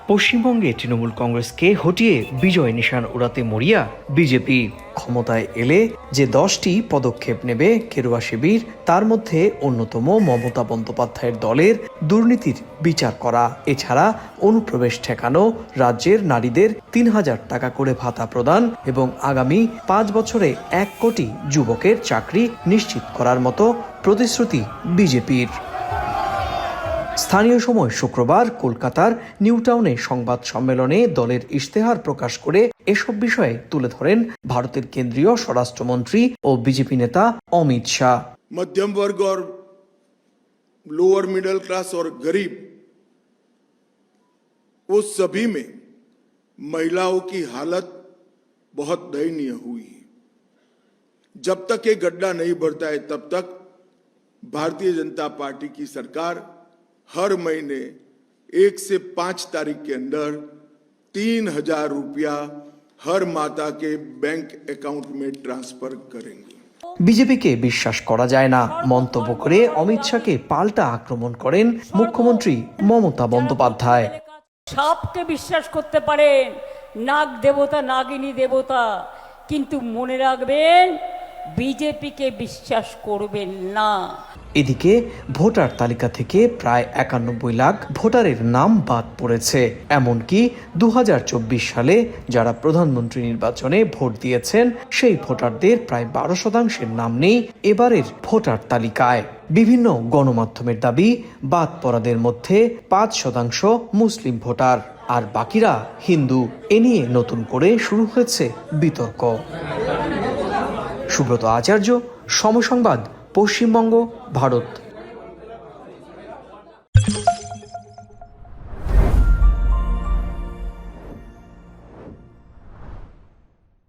পশ্চিমবঙ্গে তৃণমূল কংগ্রেসকে হটিয়ে বিজয় নিশান উড়াতে মরিয়া বিজেপি। ক্ষমতায় এলে যে 10টি পদক্ষেপ নেবে গেরুয়া শিবির, তার মধ্যে অন্যতম মমতা বন্দ্যোপাধ্যায়ের দলের দুর্নীতির বিচার করা, এছাড়া অনুপ্রবেশ ঠেকানো, রাজ্যের নারীদের 3000 টাকা করে ভাতা প্রদান এবং আগামী 5 বছরে 1 কোটি যুবকের চাকরি নিশ্চিত করার মতো প্রতিশ্রুতি বিজেপির। স্থানীয় সময় শুক্রবার কলকাতার নিউ টাউনে সংবাদ সম্মেলনে দলের ইশতেহার প্রকাশ করে এসব বিষয়ে তুলে ধরেন ভারতের কেন্দ্রীয় স্বরাষ্ট্রমন্ত্রী ও বিজেপি নেতা অমিত শাহ। मध्यम वर्ग और लोअर मिडिल क्लास और गरीब, वो सभी में महिलाओं की हालत बहुत दयनीय हुई है। जब तक ये गड्ढा नहीं भरता है तब तक भारतीय जनता पार्टी की सरकार हर महीने 1 से 5 तारीख के अंदर 3000 रुपया हर माता के बैंक अकाउंट में ट्रांसफर करेंगे। বিজেপিকে বিশ্বাস করা যায় না মন্তব্য করে অমিত শাহকে পাল্টা আক্রমণ করেন মুখ্যমন্ত্রী মমতা বন্দ্যোপাধ্যায়। সাপকে বিশ্বাস করতে পারেন, নাগ দেবতা, নাগিনী দেবতা, কিন্তু মনে রাখবেন বিজেপিকে বিশ্বাস করবেন না। এদিকে ভোটার তালিকা থেকে প্রায় 91 লাখ ভোটারের নাম বাদ পড়েছে। এমনকি 2024 সালে যারা প্রধানমন্ত্রী নির্বাচনে ভোট দিয়েছেন সেই ভোটারদের প্রায় 12% নাম নেই এবারের ভোটার তালিকায়। বিভিন্ন গণমাধ্যমের দাবি, বাদ পড়াদের মধ্যে 5% মুসলিম ভোটার আর বাকিরা হিন্দু। এ নিয়ে নতুন করে শুরু হয়েছে বিতর্ক। সুব্রত আচার্য, সময় সংবাদ, পশ্চিমবঙ্গ, ভারত।